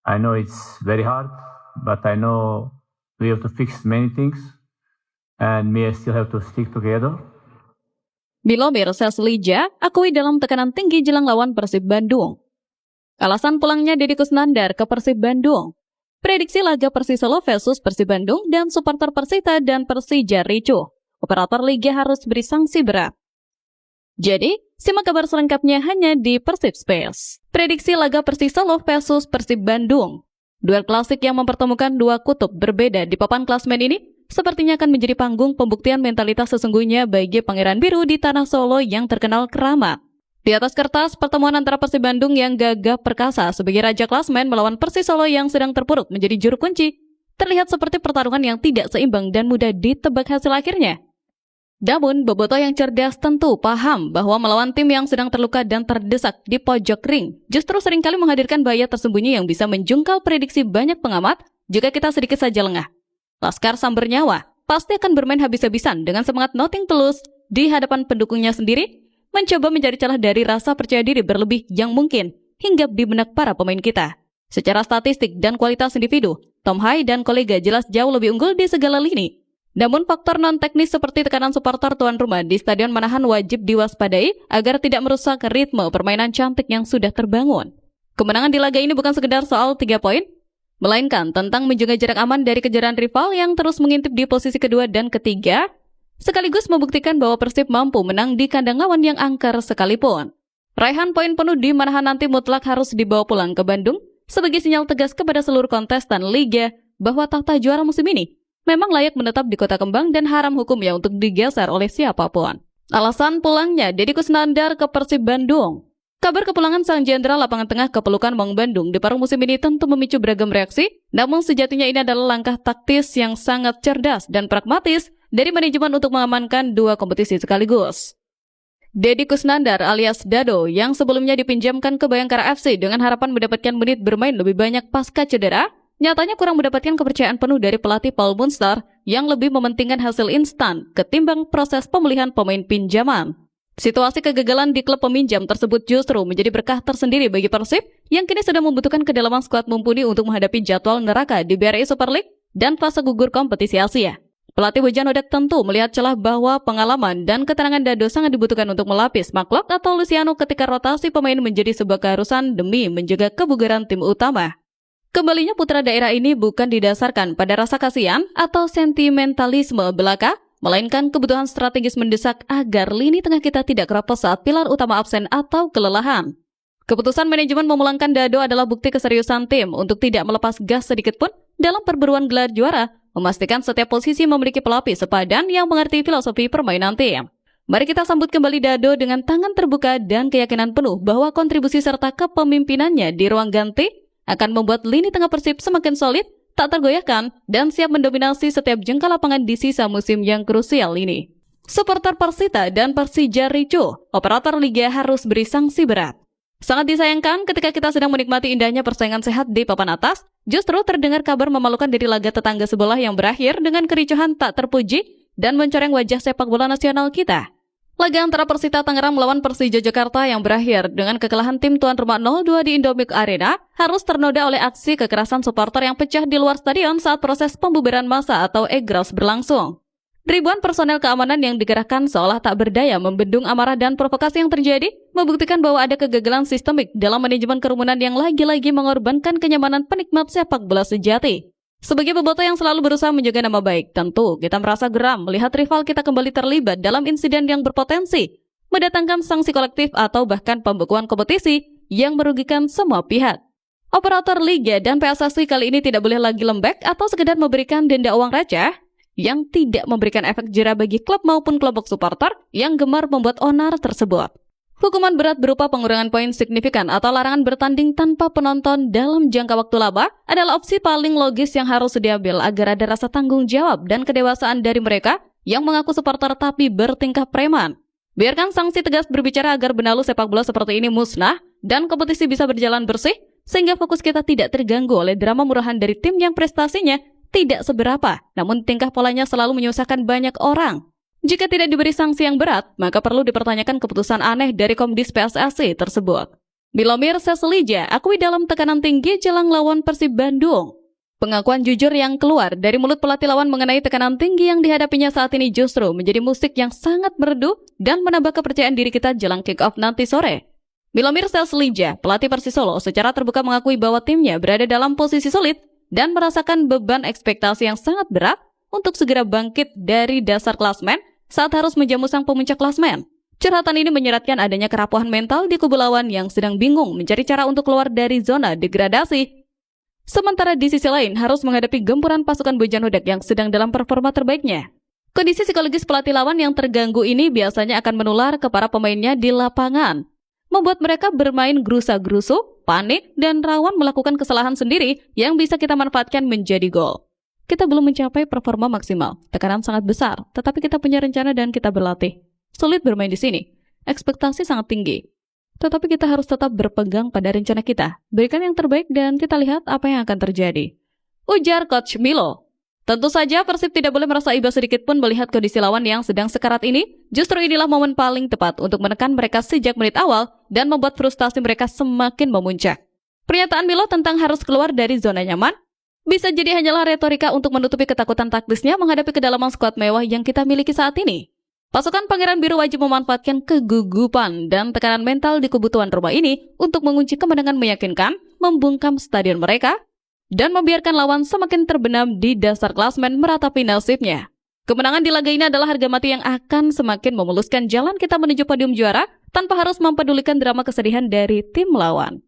I know it's very hard, but I know we have to fix many things, and me I still have to stick together. Milomir Seslija akui dalam tekanan tinggi jelang lawan Persib Bandung. Alasan pulangnya Deddy Kusnandar ke Persib Bandung. Prediksi laga Persisolo versus Persib Bandung dan supporter Persita dan Persija ricuh. Operator liga harus beri sanksi berat. Jadi, simak kabar selengkapnya hanya di Persib Space. Prediksi laga Persisolo versus Persib Bandung. Duel klasik yang mempertemukan dua kutub berbeda di papan klasmen ini sepertinya akan menjadi panggung pembuktian mentalitas sesungguhnya bagi Pangeran Biru di tanah Solo yang terkenal keramat. Di atas kertas, pertemuan antara Persib Bandung yang gagah perkasa sebagai raja klasmen melawan Persis Solo yang sedang terpuruk menjadi juru kunci, terlihat seperti pertarungan yang tidak seimbang dan mudah ditebak hasil akhirnya. Namun, bobotoh yang cerdas tentu paham bahwa melawan tim yang sedang terluka dan terdesak di pojok ring justru seringkali menghadirkan bahaya tersembunyi yang bisa menjungkal prediksi banyak pengamat jika kita sedikit saja lengah. Laskar Samber Nyawa pasti akan bermain habis-habisan dengan semangat nothing tulus di hadapan pendukungnya sendiri, mencoba mencari celah dari rasa percaya diri berlebih yang mungkin hinggap di benak para pemain kita. Secara statistik dan kualitas individu, Tom Hai dan kolega jelas jauh lebih unggul di segala lini. Namun faktor non-teknis seperti tekanan supporter tuan rumah di Stadion Manahan wajib diwaspadai agar tidak merusak ritme permainan cantik yang sudah terbangun. Kemenangan di laga ini bukan sekedar soal 3 poin, melainkan tentang menjaga jarak aman dari kejaran rival yang terus mengintip di posisi kedua dan ketiga, sekaligus membuktikan bahwa Persib mampu menang di kandang lawan yang angker sekalipun. Raihan poin penuh di Manahan nanti mutlak harus dibawa pulang ke Bandung sebagai sinyal tegas kepada seluruh kontestan Liga bahwa tahta juara musim ini memang layak menetap di Kota Kembang dan haram hukumnya untuk digeser oleh siapapun. Alasan pulangnya Deddy Kusnandar ke Persib Bandung. Kabar kepulangan sang jenderal lapangan tengah ke pelukan Maung Bandung di paruh musim ini tentu memicu beragam reaksi, namun sejatinya ini adalah langkah taktis yang sangat cerdas dan pragmatis dari manajemen untuk mengamankan dua kompetisi sekaligus. Deddy Kusnandar alias Dado yang sebelumnya dipinjamkan ke Bayangkara FC dengan harapan mendapatkan menit bermain lebih banyak pasca cedera, nyatanya kurang mendapatkan kepercayaan penuh dari pelatih Paul Munster yang lebih mementingkan hasil instan ketimbang proses pemulihan pemain pinjaman. Situasi kegagalan di klub peminjam tersebut justru menjadi berkah tersendiri bagi Persib yang kini sedang membutuhkan kedalaman skuad mumpuni untuk menghadapi jadwal neraka di BRI Super League dan fase gugur kompetisi Asia. Pelatih Hujan Odak tentu melihat celah bahwa pengalaman dan keterangan Dado sangat dibutuhkan untuk melapis McLeod atau Luciano ketika rotasi pemain menjadi sebuah keharusan demi menjaga kebugaran tim utama. Kembalinya putra daerah ini bukan didasarkan pada rasa kasihan atau sentimentalisme belaka, melainkan kebutuhan strategis mendesak agar lini tengah kita tidak keropos saat pilar utama absen atau kelelahan. Keputusan manajemen memulangkan Dado adalah bukti keseriusan tim untuk tidak melepas gas sedikit pun dalam perburuan gelar juara, memastikan setiap posisi memiliki pelapis sepadan yang mengerti filosofi permainan tim. Mari kita sambut kembali Dado dengan tangan terbuka dan keyakinan penuh bahwa kontribusi serta kepemimpinannya di ruang ganti akan membuat lini tengah Persib semakin solid, tak tergoyahkan, dan siap mendominasi setiap jengkal lapangan di sisa musim yang krusial ini. Supporter Persita dan Persija ricuh, operator liga harus beri sanksi berat. Sangat disayangkan ketika kita sedang menikmati indahnya persaingan sehat di papan atas, justru terdengar kabar memalukan dari laga tetangga sebelah yang berakhir dengan kericuhan tak terpuji dan mencoreng wajah sepak bola nasional kita. Laga antara Persita Tangerang melawan Persija Jakarta yang berakhir dengan kekalahan tim tuan rumah 0-2 di Indomilk Arena harus ternoda oleh aksi kekerasan supporter yang pecah di luar stadion saat proses pembubaran massa atau egros berlangsung. Ribuan personel keamanan yang dikerahkan seolah tak berdaya membendung amarah dan provokasi yang terjadi, membuktikan bahwa ada kegagalan sistemik dalam manajemen kerumunan yang lagi-lagi mengorbankan kenyamanan penikmat sepak bola sejati. Sebagai bobotoh yang selalu berusaha menjaga nama baik, tentu kita merasa geram melihat rival kita kembali terlibat dalam insiden yang berpotensi mendatangkan sanksi kolektif atau bahkan pembekuan kompetisi yang merugikan semua pihak. Operator Liga dan PSSI kali ini tidak boleh lagi lembek atau sekedar memberikan denda uang receh yang tidak memberikan efek jera bagi klub maupun kelompok supporter yang gemar membuat onar tersebut. Hukuman berat berupa pengurangan poin signifikan atau larangan bertanding tanpa penonton dalam jangka waktu lama adalah opsi paling logis yang harus diambil agar ada rasa tanggung jawab dan kedewasaan dari mereka yang mengaku supporter tapi bertingkah preman. Biarkan sanksi tegas berbicara agar benalu sepak bola seperti ini musnah dan kompetisi bisa berjalan bersih sehingga fokus kita tidak terganggu oleh drama murahan dari tim yang prestasinya tidak seberapa, namun tingkah polanya selalu menyusahkan banyak orang. Jika tidak diberi sanksi yang berat, maka perlu dipertanyakan keputusan aneh dari Komdis PSSI tersebut. Milomir Seslija akui dalam tekanan tinggi jelang lawan Persib Bandung. Pengakuan jujur yang keluar dari mulut pelatih lawan mengenai tekanan tinggi yang dihadapinya saat ini justru menjadi musik yang sangat merdu dan menambah kepercayaan diri kita jelang kick-off nanti sore. Milomir Seslija, pelatih Persisolo, secara terbuka mengakui bahwa timnya berada dalam posisi sulit dan merasakan beban ekspektasi yang sangat berat untuk segera bangkit dari dasar klasmen saat harus menjamu sang pemuncak klasmen. Curhatan ini menyeratkan adanya kerapuhan mental di kubu lawan yang sedang bingung mencari cara untuk keluar dari zona degradasi. Sementara di sisi lain harus menghadapi gempuran pasukan Bojan Hodak yang sedang dalam performa terbaiknya. Kondisi psikologis pelatih lawan yang terganggu ini biasanya akan menular ke para pemainnya di lapangan, membuat mereka bermain gerusa-gerusu, panik, dan rawan melakukan kesalahan sendiri yang bisa kita manfaatkan menjadi gol. Kita belum mencapai performa maksimal, tekanan sangat besar, tetapi kita punya rencana dan kita berlatih. Sulit bermain di sini, ekspektasi sangat tinggi. Tetapi kita harus tetap berpegang pada rencana kita, berikan yang terbaik dan kita lihat apa yang akan terjadi. Ujar Coach Milo. Tentu saja Persib tidak boleh merasa iba sedikit pun melihat kondisi lawan yang sedang sekarat ini. Justru inilah momen paling tepat untuk menekan mereka sejak menit awal dan membuat frustasi mereka semakin memuncak. Pernyataan Milo tentang harus keluar dari zona nyaman bisa jadi hanyalah retorika untuk menutupi ketakutan taktisnya menghadapi kedalaman skuad mewah yang kita miliki saat ini. Pasukan Pangeran Biru wajib memanfaatkan kegugupan dan tekanan mental di kubu tuan rumah ini untuk mengunci kemenangan meyakinkan, membungkam stadion mereka, dan membiarkan lawan semakin terbenam di dasar klasmen meratapi nasibnya. Kemenangan di laga ini adalah harga mati yang akan semakin memuluskan jalan kita menuju podium juara tanpa harus mempedulikan drama kesedihan dari tim lawan.